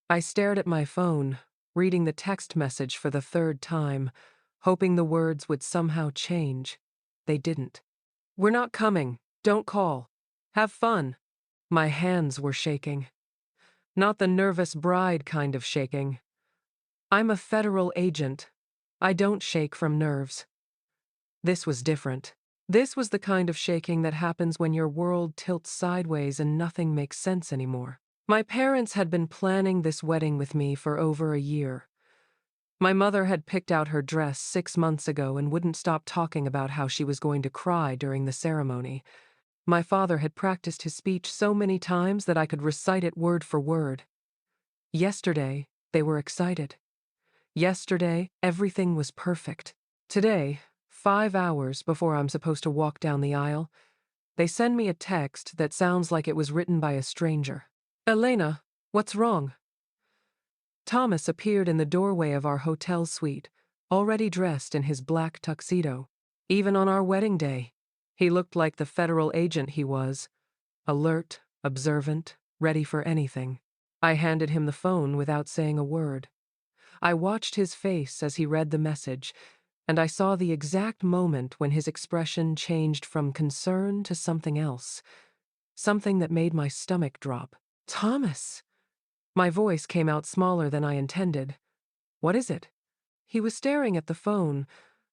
I stared at my phone, reading the text message for the third time, hoping the words would somehow change. They didn't. "We're not coming. Don't call. Have fun." My hands were shaking. Not the nervous bride kind of shaking. I'm a federal agent. I don't shake from nerves. This was different. This was the kind of shaking that happens when your world tilts sideways and nothing makes sense anymore. My parents had been planning this wedding with me for over a year. My mother had picked out her dress 6 months ago and wouldn't stop talking about how she was going to cry during the ceremony. My father had practiced his speech so many times that I could recite it word for word. Yesterday, they were excited. Yesterday, everything was perfect. Today, 5 hours before I'm supposed to walk down the aisle, they send me a text that sounds like it was written by a stranger. "Elena, what's wrong?" Thomas appeared in the doorway of our hotel suite, already dressed in his black tuxedo. Even on our wedding day, he looked like the federal agent he was, alert, observant, ready for anything. I handed him the phone without saying a word. I watched his face as he read the message, and I saw the exact moment when his expression changed from concern to something else, something that made my stomach drop. "Thomas!" My voice came out smaller than I intended. "What is it?" He was staring at the phone,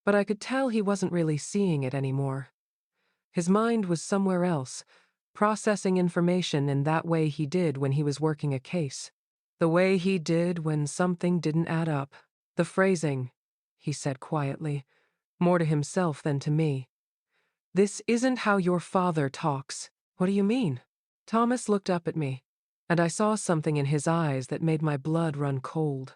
but I could tell he wasn't really seeing it anymore. His mind was somewhere else, processing information in that way he did when he was working a case. The way he did when something didn't add up. "The phrasing," he said quietly, more to himself than to me. "This isn't how your father talks." "What do you mean?" Thomas looked up at me, and I saw something in his eyes that made my blood run cold.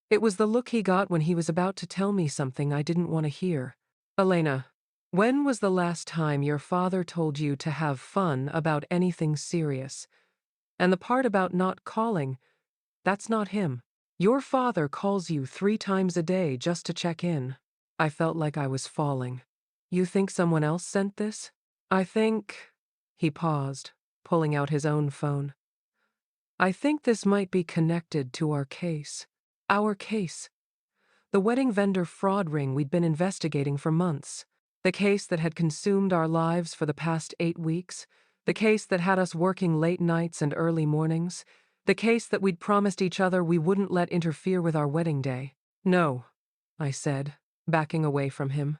It was the look he got when he was about to tell me something I didn't want to hear. "Elena, when was the last time your father told you to have fun about anything serious? And the part about not calling, that's not him. Your father calls you 3 times a day just to check in." I felt like I was falling. "You think someone else sent this?" "I think—" He paused, pulling out his own phone. "I think this might be connected to our case. Our case. The wedding vendor fraud ring we'd been investigating for months. The case that had consumed our lives for the past 8 weeks. The case that had us working late nights and early mornings. The case that we'd promised each other we wouldn't let interfere with our wedding day." "No," I said, backing away from him.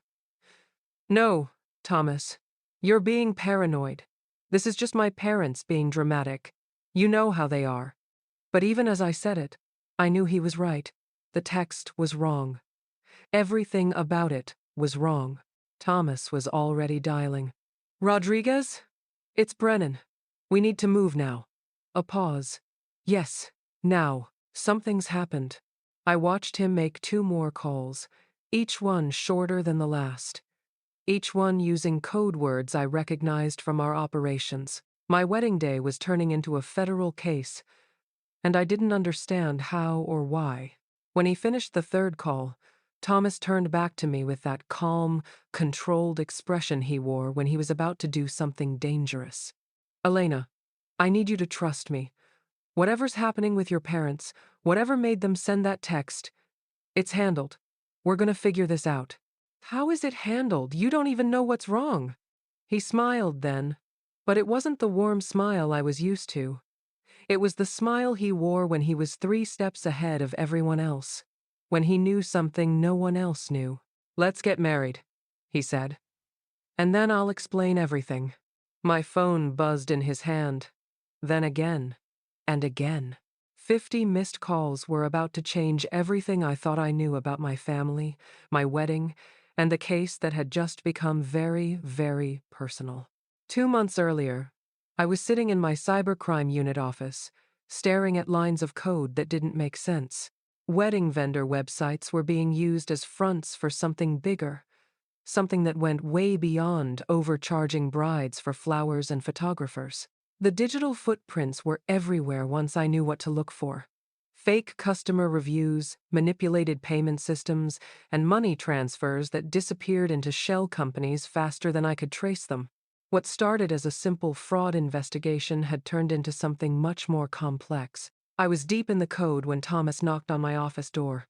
"No, Thomas. You're being paranoid. This is just my parents being dramatic. You know how they are." But even as I said it, I knew he was right. The text was wrong. Everything about it was wrong. Thomas was already dialing. "Rodriguez? It's Brennan. We need to move now." A pause. "Yes, now. Something's happened." I watched him make 2 more calls, each one shorter than the last. Each one using code words I recognized from our operations. My wedding day was turning into a federal case, and I didn't understand how or why. When he finished the third call, Thomas turned back to me with that calm, controlled expression he wore when he was about to do something dangerous. "Elena, I need you to trust me. Whatever's happening with your parents, whatever made them send that text, it's handled. We're gonna figure this out." "How is it handled? You don't even know what's wrong." He smiled then, but it wasn't the warm smile I was used to. It was the smile he wore when he was 3 steps ahead of everyone else, when he knew something no one else knew. "Let's get married," he said. "And then I'll explain everything." My phone buzzed in his hand. Then again, and again. 50 missed calls were about to change everything I thought I knew about my family, my wedding, and the case that had just become very, very personal. 2 months earlier, I was sitting in my cybercrime unit office, staring at lines of code that didn't make sense. Wedding vendor websites were being used as fronts for something bigger, something that went way beyond overcharging brides for flowers and photographers. The digital footprints were everywhere once I knew what to look for. Fake customer reviews, manipulated payment systems, and money transfers that disappeared into shell companies faster than I could trace them. What started as a simple fraud investigation had turned into something much more complex. I was deep in the code when Thomas knocked on my office door.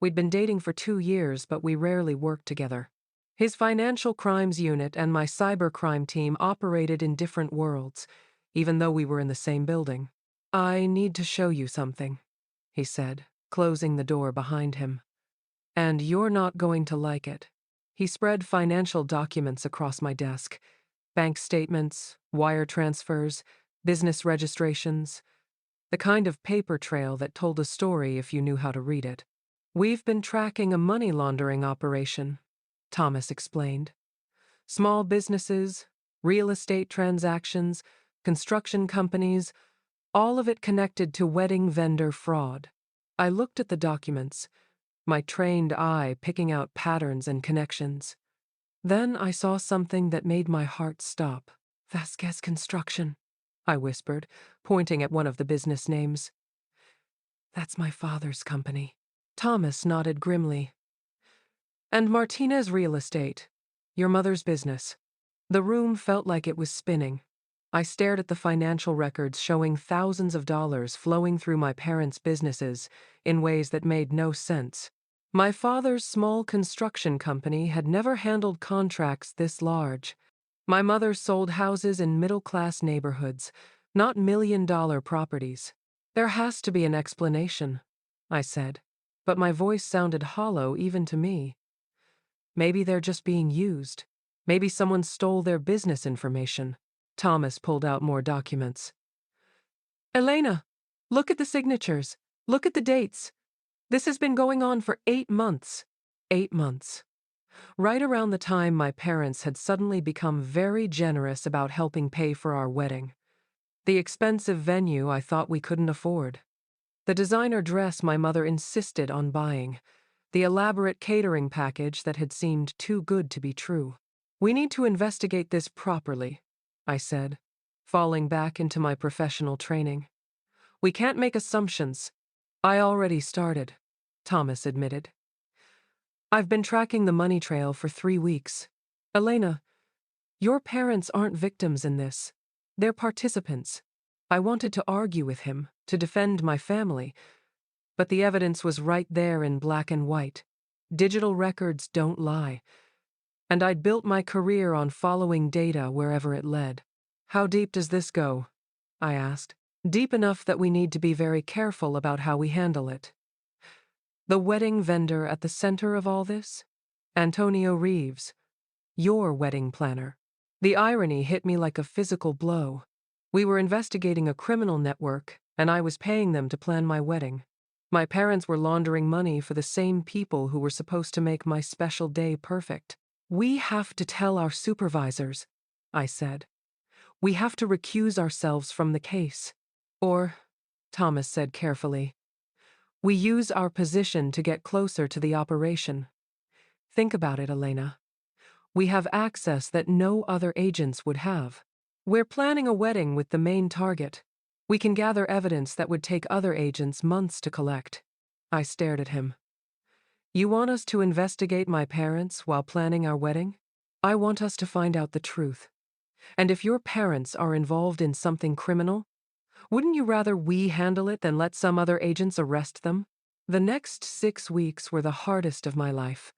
We'd been dating for 2 years, but we rarely worked together. His financial crimes unit and my cybercrime team operated in different worlds, even though we were in the same building. "I need to show you something," he said, closing the door behind him. "And you're not going to like it." He spread financial documents across my desk: bank statements, wire transfers, business registrations, the kind of paper trail that told a story if you knew how to read it. "We've been tracking a money laundering operation," Thomas explained. "Small businesses, real estate transactions, construction companies, all of it connected to wedding vendor fraud." I looked at the documents, my trained eye picking out patterns and connections. Then I saw something that made my heart stop. "Vasquez Construction," I whispered, pointing at one of the business names. "That's my father's company." Thomas nodded grimly. "And Martinez Real Estate, your mother's business." The room felt like it was spinning. I stared at the financial records showing thousands of dollars flowing through my parents' businesses in ways that made no sense. My father's small construction company had never handled contracts this large. My mother sold houses in middle-class neighborhoods, not million-dollar properties. "There has to be an explanation," I said, but my voice sounded hollow even to me. "Maybe they're just being used. Maybe someone stole their business information." Thomas pulled out more documents. "Elena, look at the signatures. Look at the dates. This has been going on for 8 months. 8 months. Right around the time my parents had suddenly become very generous about helping pay for our wedding. The expensive venue I thought we couldn't afford. The designer dress my mother insisted on buying. The elaborate catering package that had seemed too good to be true. "We need to investigate this properly," I said, falling back into my professional training. "We can't make assumptions." "I already started," Thomas admitted. "I've been tracking the money trail for 3 weeks. Elena, your parents aren't victims in this. They're participants." I wanted to argue with him, to defend my family, but the evidence was right there in black and white. Digital records don't lie. And I'd built my career on following data wherever it led. "How deep does this go?" I asked. "Deep enough that we need to be very careful about how we handle it." "The wedding vendor at the center of all this? Antonio Reeves, your wedding planner." The irony hit me like a physical blow. We were investigating a criminal network, and I was paying them to plan my wedding. My parents were laundering money for the same people who were supposed to make my special day perfect. "We have to tell our supervisors," I said. "We have to recuse ourselves from the case." "Or," Thomas said carefully, "we use our position to get closer to the operation." Think about it, Elena. We have access that no other agents would have. We're planning a wedding with the main target. We can gather evidence that would take other agents months to collect. I stared at him. "You want us to investigate my parents while planning our wedding?" "I want us to find out the truth. And if your parents are involved in something criminal, wouldn't you rather we handle it than let some other agents arrest them?" The next 6 weeks were the hardest of my life.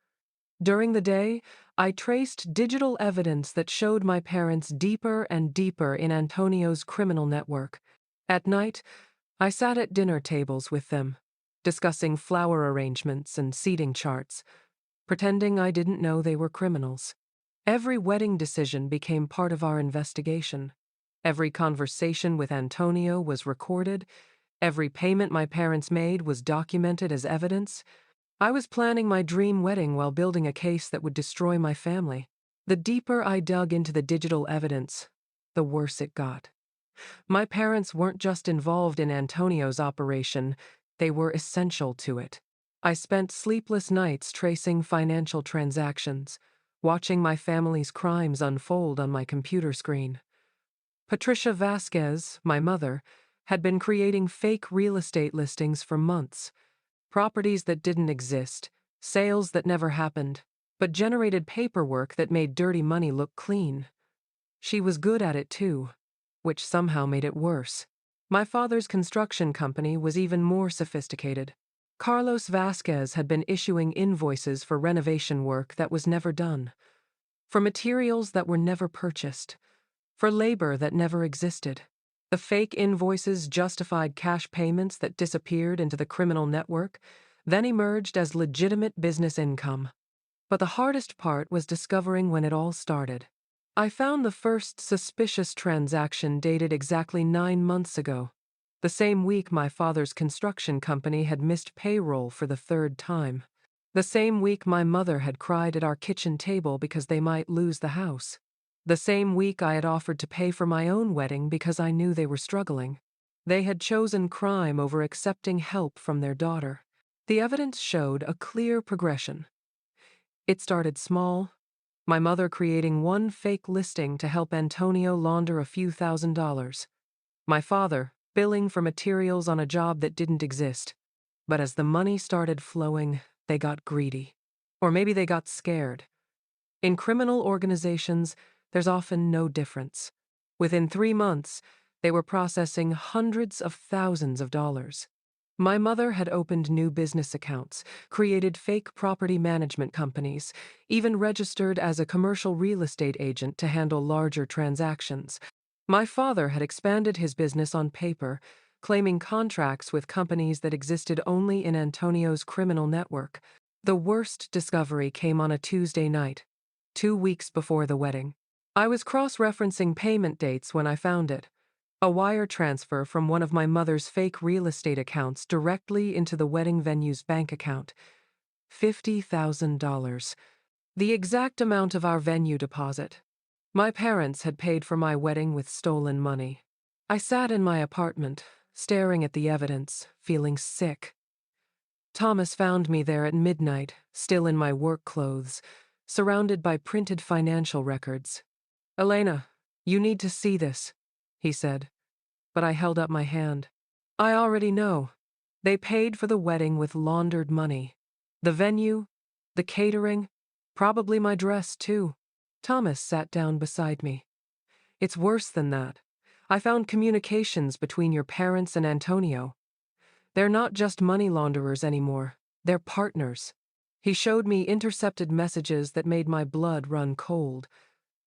During the day, I traced digital evidence that showed my parents deeper and deeper in Antonio's criminal network. At night, I sat at dinner tables with them, discussing flower arrangements and seating charts, pretending I didn't know they were criminals. Every wedding decision became part of our investigation. Every conversation with Antonio was recorded. Every payment my parents made was documented as evidence. I was planning my dream wedding while building a case that would destroy my family. The deeper I dug into the digital evidence, the worse it got. My parents weren't just involved in Antonio's operation, they were essential to it. I spent sleepless nights tracing financial transactions, watching my family's crimes unfold on my computer screen. Patricia Vasquez, my mother, had been creating fake real estate listings for months. Properties that didn't exist, sales that never happened, but generated paperwork that made dirty money look clean. She was good at it too, which somehow made it worse. My father's construction company was even more sophisticated. Carlos Vasquez had been issuing invoices for renovation work that was never done, for materials that were never purchased, for labor that never existed. The fake invoices justified cash payments that disappeared into the criminal network, then emerged as legitimate business income. But the hardest part was discovering when it all started. I found the first suspicious transaction dated exactly 9 months ago, the same week my father's construction company had missed payroll for the third time. The same week my mother had cried at our kitchen table because they might lose the house. The same week I had offered to pay for my own wedding because I knew they were struggling. They had chosen crime over accepting help from their daughter. The evidence showed a clear progression. It started small, my mother creating one fake listing to help Antonio launder a few $1,000s. My father billing for materials on a job that didn't exist. But as the money started flowing, they got greedy. Or maybe they got scared. In criminal organizations, there's often no difference. Within 3 months, they were processing hundreds of thousands of dollars. My mother had opened new business accounts, created fake property management companies, even registered as a commercial real estate agent to handle larger transactions. My father had expanded his business on paper, claiming contracts with companies that existed only in Antonio's criminal network. The worst discovery came on a Tuesday night, 2 weeks before the wedding. I was cross-referencing payment dates when I found it. A wire transfer from one of my mother's fake real estate accounts directly into the wedding venue's bank account. $50,000. The exact amount of our venue deposit. My parents had paid for my wedding with stolen money. I sat in my apartment, staring at the evidence, feeling sick. Thomas found me there at midnight, still in my work clothes, surrounded by printed financial records. "Elena, you need to see this," he said. But I held up my hand. "I already know. They paid for the wedding with laundered money. The venue, the catering, probably my dress too." Thomas sat down beside me. "It's worse than that. I found communications between your parents and Antonio. They're not just money launderers anymore. They're partners." He showed me intercepted messages that made my blood run cold.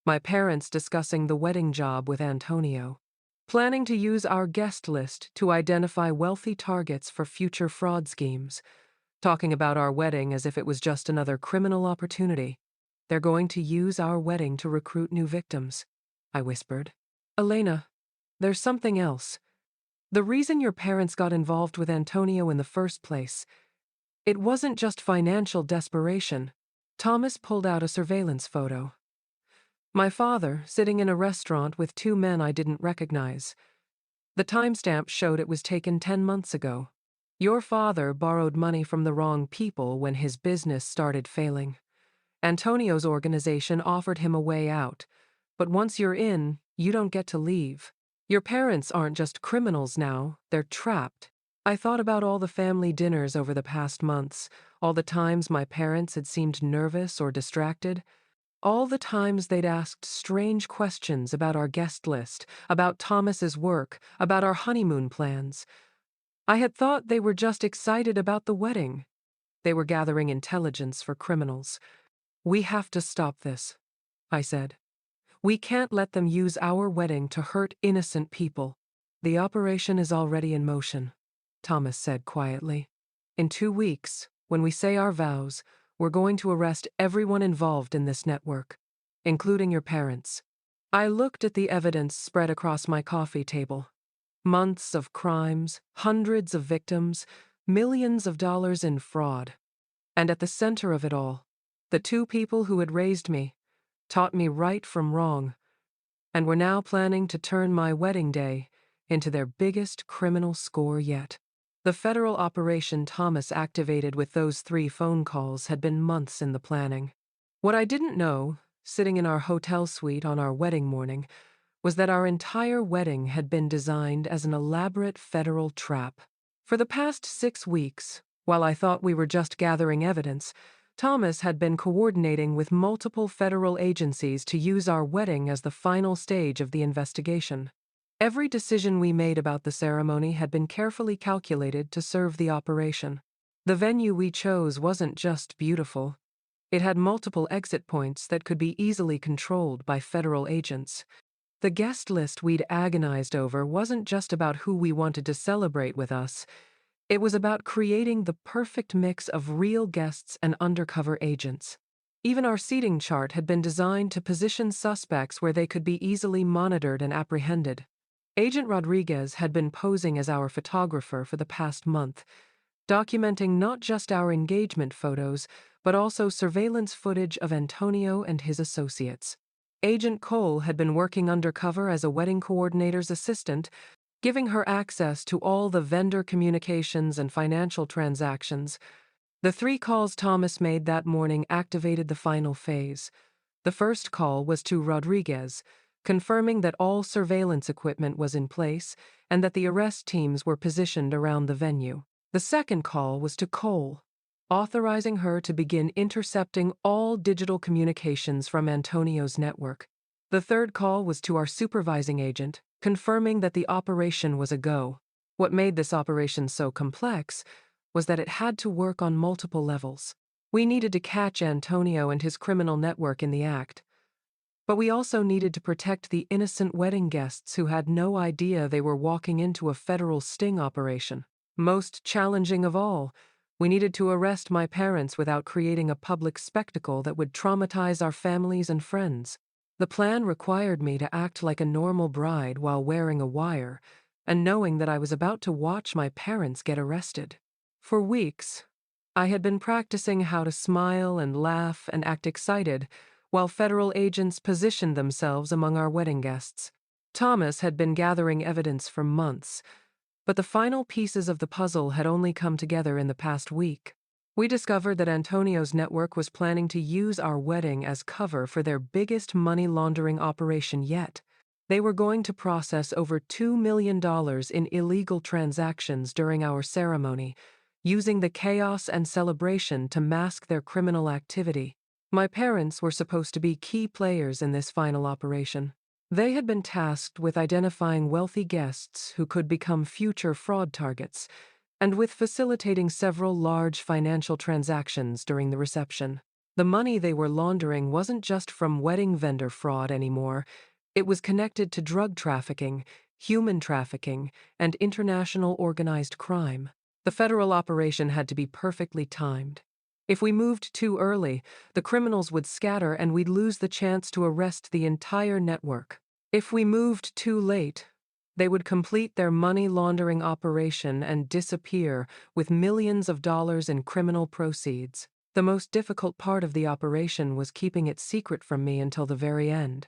My parents discussing the wedding job with Antonio. Planning to use our guest list to identify wealthy targets for future fraud schemes. Talking about our wedding as if it was just another criminal opportunity. "They're going to use our wedding to recruit new victims," I whispered. "Elena, there's something else. The reason your parents got involved with Antonio in the first place, it wasn't just financial desperation." Thomas pulled out a surveillance photo. My father sitting in a restaurant with 2 men I didn't recognize. The timestamp showed it was taken 10 months ago. Your father borrowed money from the wrong people when his business started failing. Antonio's organization offered him a way out, but once you're in, you don't get to leave. Your parents aren't just criminals now, they're trapped. I thought about all the family dinners over the past months, all the times my parents had seemed nervous or distracted, all the times they'd asked strange questions about our guest list, about Thomas's work, about our honeymoon plans. I had thought they were just excited about the wedding. They were gathering intelligence for criminals. "We have to stop this," I said. "We can't let them use our wedding to hurt innocent people." "The operation is already in motion," Thomas said quietly. "In 2 weeks, when we say our vows, we're going to arrest everyone involved in this network, including your parents." I looked at the evidence spread across my coffee table. Months of crimes, hundreds of victims, millions of dollars in fraud. And at the center of it all, the 2 people who had raised me, taught me right from wrong, and were now planning to turn my wedding day into their biggest criminal score yet. The federal operation Thomas activated with those 3 phone calls had been months in the planning. What I didn't know, sitting in our hotel suite on our wedding morning, was that our entire wedding had been designed as an elaborate federal trap. For the past 6 weeks, while I thought we were just gathering evidence, Thomas had been coordinating with multiple federal agencies to use our wedding as the final stage of the investigation. Every decision we made about the ceremony had been carefully calculated to serve the operation. The venue we chose wasn't just beautiful. It had multiple exit points that could be easily controlled by federal agents. The guest list we'd agonized over wasn't just about who we wanted to celebrate with us. It was about creating the perfect mix of real guests and undercover agents. Even our seating chart had been designed to position suspects where they could be easily monitored and apprehended. Agent Rodriguez had been posing as our photographer for the past month, documenting not just our engagement photos, but also surveillance footage of Antonio and his associates. Agent Cole had been working undercover as a wedding coordinator's assistant, giving her access to all the vendor communications and financial transactions. The 3 calls Thomas made that morning activated the final phase. The first call was to Rodriguez, confirming that all surveillance equipment was in place and that the arrest teams were positioned around the venue. The second call was to Cole, authorizing her to begin intercepting all digital communications from Antonio's network. The third call was to our supervising agent, confirming that the operation was a go. What made this operation so complex was that it had to work on multiple levels. We needed to catch Antonio and his criminal network in the act, but we also needed to protect the innocent wedding guests who had no idea they were walking into a federal sting operation. Most challenging of all, we needed to arrest my parents without creating a public spectacle that would traumatize our families and friends. The plan required me to act like a normal bride while wearing a wire, and knowing that I was about to watch my parents get arrested. For weeks, I had been practicing how to smile and laugh and act excited while federal agents positioned themselves among our wedding guests. Thomas had been gathering evidence for months, but the final pieces of the puzzle had only come together in the past week. We discovered that Antonio's network was planning to use our wedding as cover for their biggest money laundering operation yet. They were going to process over $2 million in illegal transactions during our ceremony, using the chaos and celebration to mask their criminal activity. My parents were supposed to be key players in this final operation. They had been tasked with identifying wealthy guests who could become future fraud targets, and with facilitating several large financial transactions during the reception. The money they were laundering wasn't just from wedding vendor fraud anymore. It was connected to drug trafficking, human trafficking, and international organized crime. The federal operation had to be perfectly timed. If we moved too early, the criminals would scatter and we'd lose the chance to arrest the entire network. If we moved too late, they would complete their money laundering operation and disappear with millions of dollars in criminal proceeds. The most difficult part of the operation was keeping it secret from me until the very end.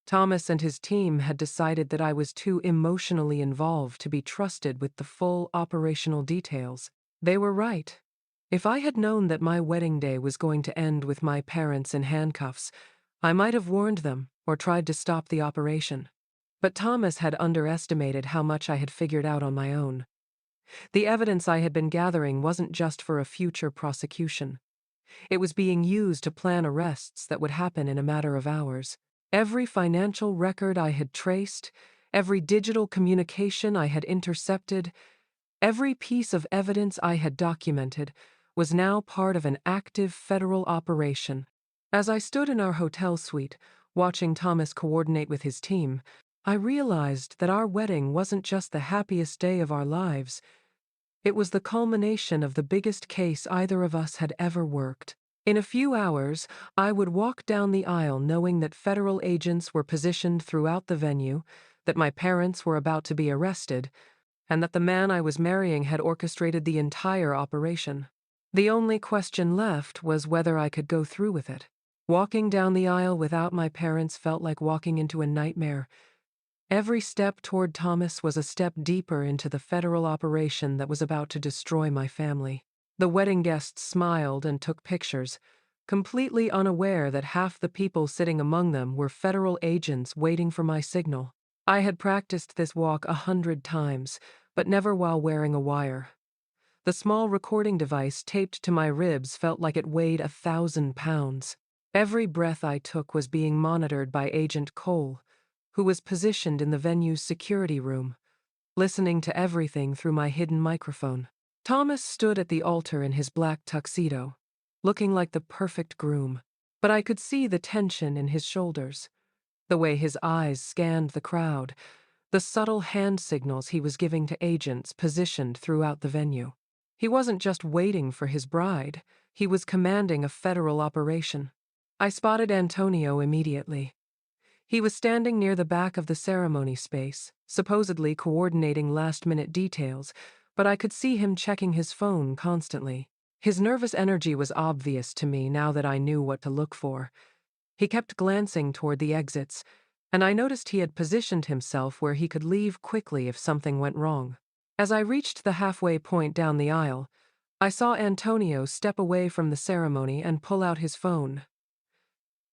Thomas and his team had decided that I was too emotionally involved to be trusted with the full operational details. They were right. If I had known that my wedding day was going to end with my parents in handcuffs, I might have warned them or tried to stop the operation. But Thomas had underestimated how much I had figured out on my own. The evidence I had been gathering wasn't just for a future prosecution. It was being used to plan arrests that would happen in a matter of hours. Every financial record I had traced, every digital communication I had intercepted, every piece of evidence I had documented was now part of an active federal operation. As I stood in our hotel suite, watching Thomas coordinate with his team, I realized that our wedding wasn't just the happiest day of our lives. It was the culmination of the biggest case either of us had ever worked. In a few hours, I would walk down the aisle knowing that federal agents were positioned throughout the venue, that my parents were about to be arrested, and that the man I was marrying had orchestrated the entire operation. The only question left was whether I could go through with it. Walking down the aisle without my parents felt like walking into a nightmare. Every step toward Thomas was a step deeper into the federal operation that was about to destroy my family. The wedding guests smiled and took pictures, completely unaware that half the people sitting among them were federal agents waiting for my signal. I had practiced this walk 100 times, but never while wearing a wire. The small recording device taped to my ribs felt like it weighed 1,000 pounds. Every breath I took was being monitored by Agent Cole, who was positioned in the venue's security room, listening to everything through my hidden microphone. Thomas stood at the altar in his black tuxedo, looking like the perfect groom, but I could see the tension in his shoulders, the way his eyes scanned the crowd, the subtle hand signals he was giving to agents positioned throughout the venue. He wasn't just waiting for his bride, he was commanding a federal operation. I spotted Antonio immediately. He was standing near the back of the ceremony space, supposedly coordinating last-minute details, but I could see him checking his phone constantly. His nervous energy was obvious to me now that I knew what to look for. He kept glancing toward the exits, and I noticed he had positioned himself where he could leave quickly if something went wrong. As I reached the halfway point down the aisle, I saw Antonio step away from the ceremony and pull out his phone.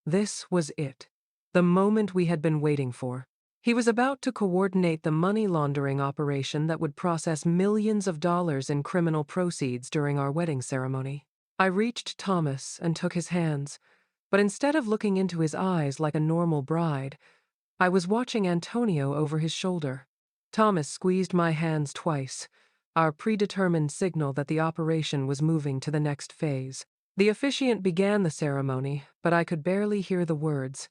This was it. The moment we had been waiting for. He was about to coordinate the money laundering operation that would process millions of dollars in criminal proceeds during our wedding ceremony. I reached Thomas and took his hands, but instead of looking into his eyes like a normal bride, I was watching Antonio over his shoulder. Thomas squeezed my hands twice, our predetermined signal that the operation was moving to the next phase. The officiant began the ceremony, but I could barely hear the words.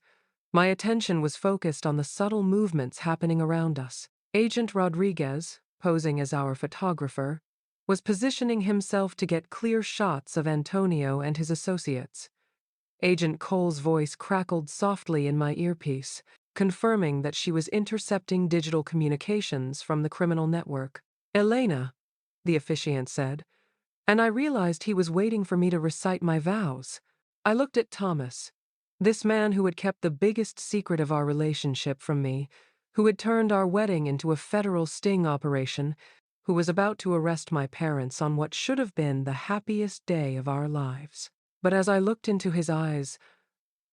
My attention was focused on the subtle movements happening around us. Agent Rodriguez, posing as our photographer, was positioning himself to get clear shots of Antonio and his associates. Agent Cole's voice crackled softly in my earpiece, confirming that she was intercepting digital communications from the criminal network. "Elena," the officiant said, and I realized he was waiting for me to recite my vows. I looked at Thomas, this man who had kept the biggest secret of our relationship from me, who had turned our wedding into a federal sting operation, who was about to arrest my parents on what should have been the happiest day of our lives. But as I looked into his eyes,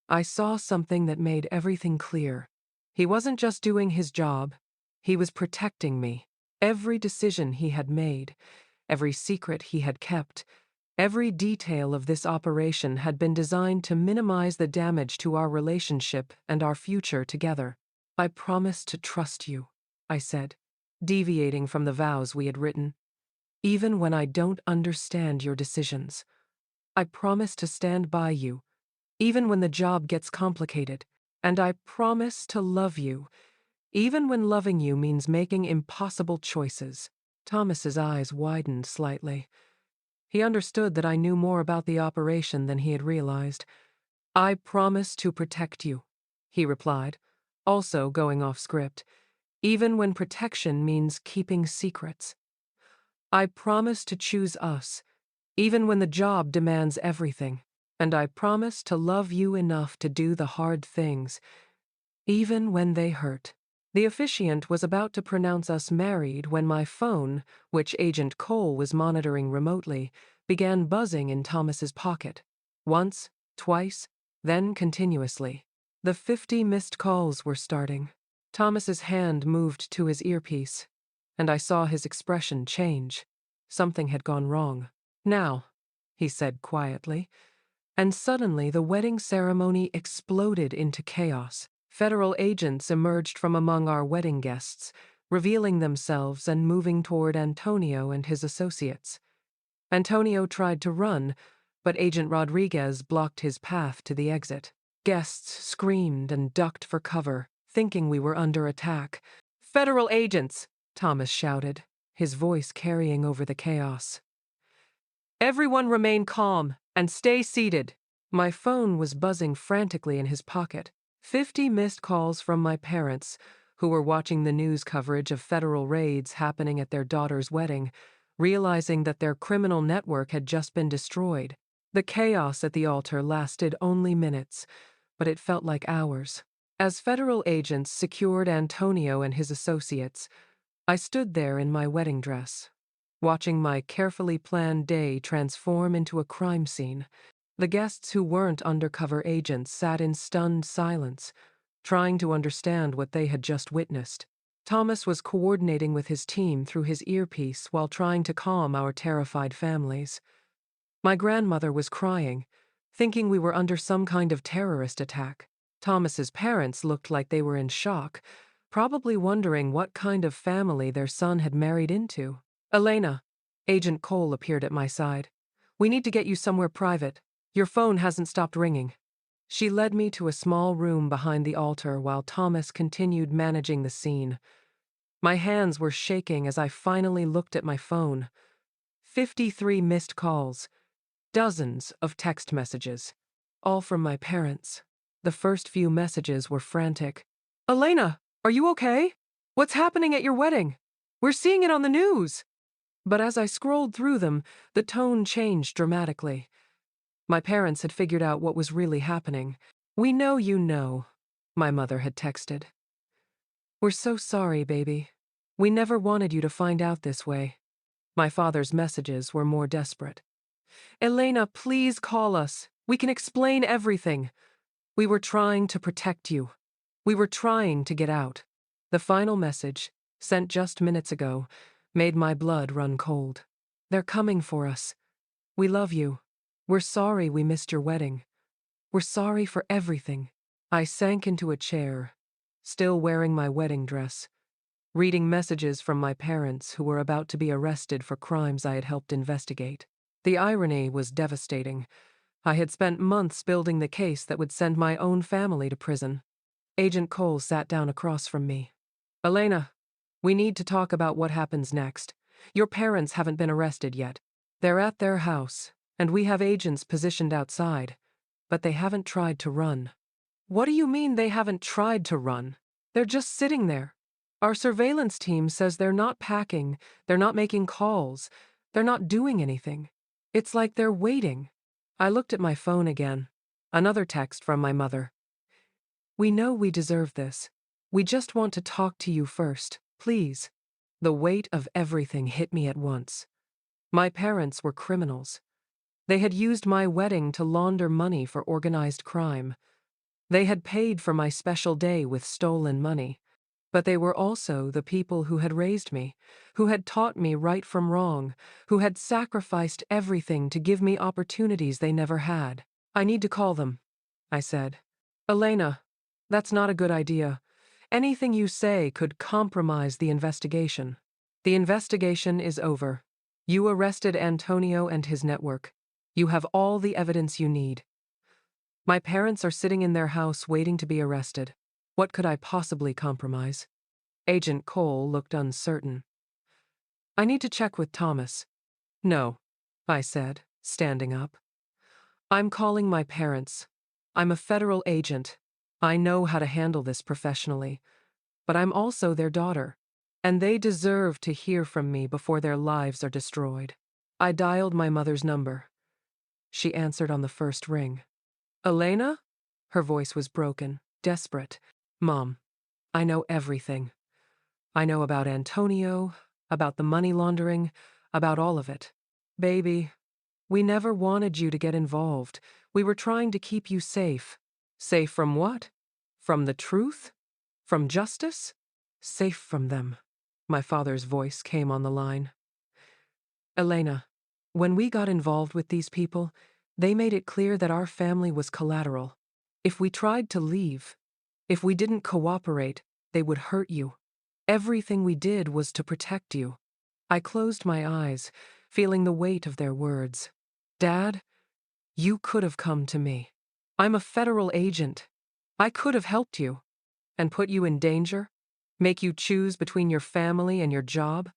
I saw something that made everything clear. He wasn't just doing his job, he was protecting me. Every decision he had made, every secret he had kept, every detail of this operation had been designed to minimize the damage to our relationship and our future together. "I promise to trust you," I said, deviating from the vows we had written. "Even when I don't understand your decisions. I promise to stand by you, even when the job gets complicated. And I promise to love you, even when loving you means making impossible choices." Thomas's eyes widened slightly. He understood that I knew more about the operation than he had realized. "I promise to protect you," he replied, also going off script, "even when protection means keeping secrets. I promise to choose us, even when the job demands everything. And I promise to love you enough to do the hard things, even when they hurt." The officiant was about to pronounce us married when my phone, which Agent Cole was monitoring remotely, began buzzing in Thomas's pocket. Once, twice, then continuously. The 50 missed calls were starting. Thomas's hand moved to his earpiece, and I saw his expression change. Something had gone wrong. "Now," he said quietly, and suddenly the wedding ceremony exploded into chaos. Federal agents emerged from among our wedding guests, revealing themselves and moving toward Antonio and his associates. Antonio tried to run, but Agent Rodriguez blocked his path to the exit. Guests screamed and ducked for cover, thinking we were under attack. "Federal agents!" Thomas shouted, his voice carrying over the chaos. "Everyone remain calm and stay seated." My phone was buzzing frantically in his pocket. 50 missed calls from my parents, who were watching the news coverage of federal raids happening at their daughter's wedding, realizing that their criminal network had just been destroyed. The chaos at the altar lasted only minutes, but it felt like hours. As federal agents secured Antonio and his associates, I stood there in my wedding dress, watching my carefully planned day transform into a crime scene. The guests who weren't undercover agents sat in stunned silence, trying to understand what they had just witnessed. Thomas was coordinating with his team through his earpiece while trying to calm our terrified families. My grandmother was crying, thinking we were under some kind of terrorist attack. Thomas's parents looked like they were in shock, probably wondering what kind of family their son had married into. Elena, Agent Cole appeared at my side. We need to get you somewhere private. Your phone hasn't stopped ringing. She led me to a small room behind the altar while Thomas continued managing the scene. My hands were shaking as I finally looked at my phone. 53 missed calls, dozens of text messages, all from my parents. The first few messages were frantic. Elena, are you okay? What's happening at your wedding? We're seeing it on the news. But as I scrolled through them, the tone changed dramatically. My parents had figured out what was really happening. We know you know, my mother had texted. We're so sorry, baby. We never wanted you to find out this way. My father's messages were more desperate. Elena, please call us. We can explain everything. We were trying to protect you. We were trying to get out. The final message, sent just minutes ago, made my blood run cold. They're coming for us. We love you. We're sorry we missed your wedding. We're sorry for everything. I sank into a chair, still wearing my wedding dress, reading messages from my parents who were about to be arrested for crimes I had helped investigate. The irony was devastating. I had spent months building the case that would send my own family to prison. Agent Cole sat down across from me. Elena, we need to talk about what happens next. Your parents haven't been arrested yet. They're at their house, and we have agents positioned outside, but they haven't tried to run. What do you mean they haven't tried to run? They're just sitting there. Our surveillance team says they're not packing, they're not making calls, they're not doing anything. It's like they're waiting. I looked at my phone again. Another text from my mother. We know we deserve this. We just want to talk to you first, please. The weight of everything hit me at once. My parents were criminals. They had used my wedding to launder money for organized crime. They had paid for my special day with stolen money. But they were also the people who had raised me, who had taught me right from wrong, who had sacrificed everything to give me opportunities they never had. I need to call them, I said. Elena, that's not a good idea. Anything you say could compromise the investigation. The investigation is over. You arrested Antonio and his network. You have all the evidence you need. My parents are sitting in their house waiting to be arrested. What could I possibly compromise? Agent Cole looked uncertain. I need to check with Thomas. No, I said, standing up. I'm calling my parents. I'm a federal agent. I know how to handle this professionally. But I'm also their daughter, and they deserve to hear from me before their lives are destroyed. I dialed my mother's number. She answered on the first ring. Elena? Her voice was broken, desperate. Mom, I know everything. I know about Antonio, about the money laundering, about all of it. Baby, we never wanted you to get involved. We were trying to keep you safe. Safe from what? From the truth? From justice? Safe from them. My father's voice came on the line. Elena, when we got involved with these people, they made it clear that our family was collateral. If we tried to leave, if we didn't cooperate, they would hurt you. Everything we did was to protect you. I closed my eyes, feeling the weight of their words. Dad, you could have come to me. I'm a federal agent. I could have helped you. And put you in danger? Make you choose between your family and your job?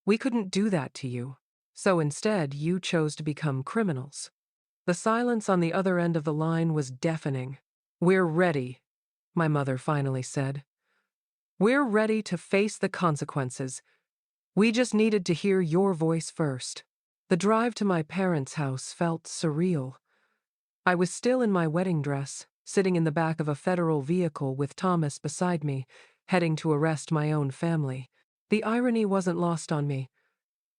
We couldn't do that to you. So instead, you chose to become criminals. The silence on the other end of the line was deafening. We're ready, my mother finally said. We're ready to face the consequences. We just needed to hear your voice first. The drive to my parents' house felt surreal. I was still in my wedding dress, sitting in the back of a federal vehicle with Thomas beside me, heading to arrest my own family. The irony wasn't lost on me.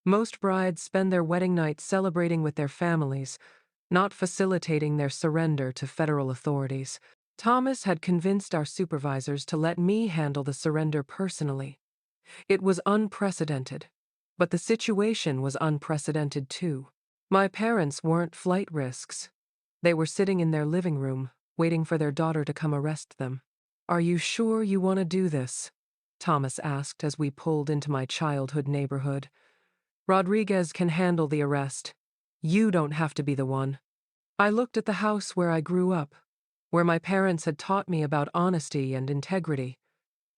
Most brides spend their wedding night celebrating with their families, not facilitating their surrender to federal authorities. Thomas had convinced our supervisors to let me handle the surrender personally. It was unprecedented, but the situation was unprecedented too. My parents weren't flight risks. They were sitting in their living room, waiting for their daughter to come arrest them. "Are you sure you want to do this?" Thomas asked as we pulled into my childhood neighborhood. "Rodriguez can handle the arrest. You don't have to be the one." I looked at the house where I grew up, where my parents had taught me about honesty and integrity,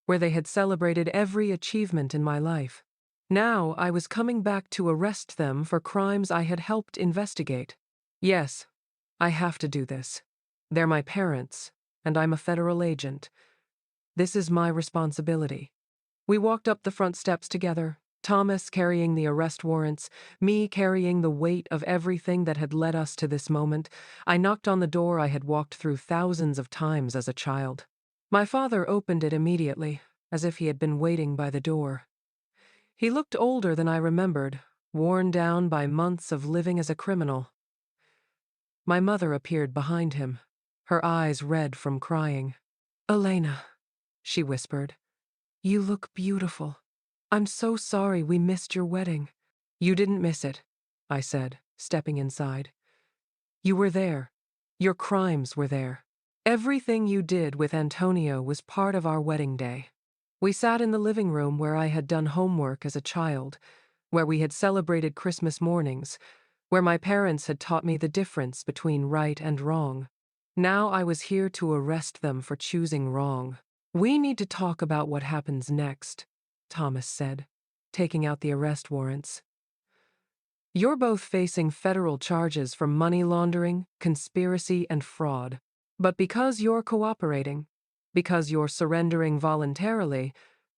where they had celebrated every achievement in my life. Now I was coming back to arrest them for crimes I had helped investigate. Yes, I have to do this. They're my parents, and I'm a federal agent. This is my responsibility. We walked up the front steps together, Thomas carrying the arrest warrants, me carrying the weight of everything that had led us to this moment. I knocked on the door I had walked through thousands of times as a child. My father opened it immediately, as if he had been waiting by the door. He looked older than I remembered, worn down by months of living as a criminal. My mother appeared behind him, her eyes red from crying. "Elena," she whispered, "you look beautiful. I'm so sorry we missed your wedding." "You didn't miss it," I said, stepping inside. "You were there. Your crimes were there. Everything you did with Antonio was part of our wedding day." We sat in the living room where I had done homework as a child, where we had celebrated Christmas mornings, where my parents had taught me the difference between right and wrong. Now I was here to arrest them for choosing wrong. "We need to talk about what happens next," Thomas said, taking out the arrest warrants. "You're both facing federal charges for money laundering, conspiracy, and fraud. But because you're cooperating, because you're surrendering voluntarily,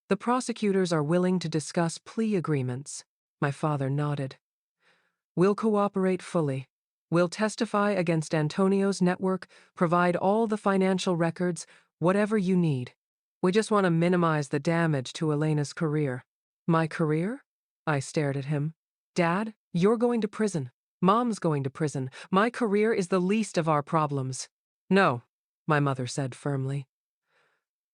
the prosecutors are willing to discuss plea agreements." My father nodded. "We'll cooperate fully. We'll testify against Antonio's network, provide all the financial records, whatever you need. We just want to minimize the damage to Elena's career." "My career?" I stared at him. "Dad, you're going to prison. Mom's going to prison. My career is the least of our problems." "No," my mother said firmly.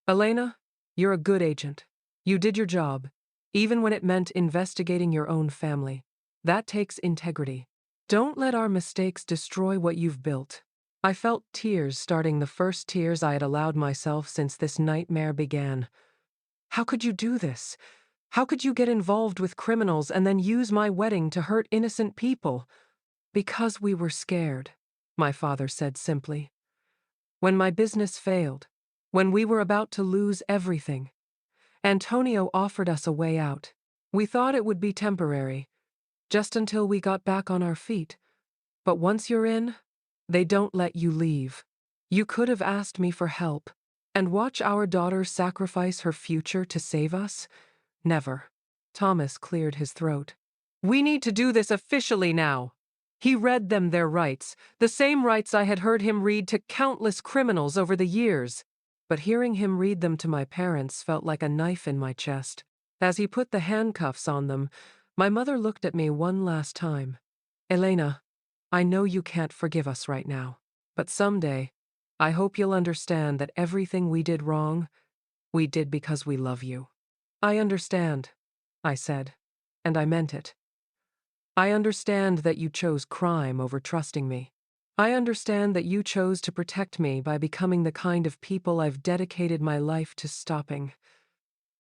"Elena, you're a good agent. You did your job, even when it meant investigating your own family. That takes integrity. Don't let our mistakes destroy what you've built." I felt tears starting, the first tears I had allowed myself since this nightmare began. How could you do this? How could you get involved with criminals and then use my wedding to hurt innocent people? "Because we were scared," my father said simply. "When my business failed, when we were about to lose everything, Antonio offered us a way out. We thought it would be temporary, just until we got back on our feet. But once you're in, they don't let you leave. You could have asked me for help and watch our daughter sacrifice her future to save us. Never." Thomas cleared his throat. "We need to do this officially now." He read them their rights, the same rights I had heard him read to countless criminals over the years. But hearing him read them to my parents felt like a knife in my chest. As he put the handcuffs on them, my mother looked at me one last time. "Elena, I know you can't forgive us right now, but someday, I hope you'll understand that everything we did wrong, we did because we love you." "I understand," I said, and I meant it. "I understand that you chose crime over trusting me. I understand that you chose to protect me by becoming the kind of people I've dedicated my life to stopping.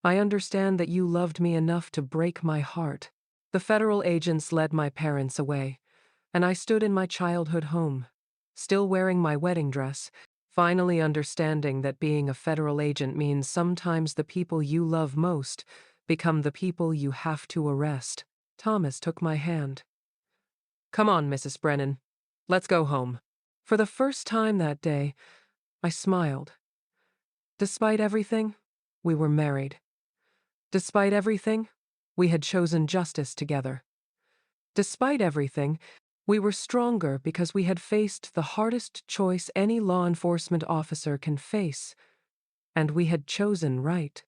I understand that you loved me enough to break my heart." The federal agents led my parents away, and I stood in my childhood home, still wearing my wedding dress, finally understanding that being a federal agent means sometimes the people you love most become the people you have to arrest. Thomas took my hand. "Come on, Mrs. Brennan. Let's go home." For the first time that day, I smiled. Despite everything, we were married. Despite everything, we had chosen justice together. Despite everything, we were stronger because we had faced the hardest choice any law enforcement officer can face, and we had chosen right.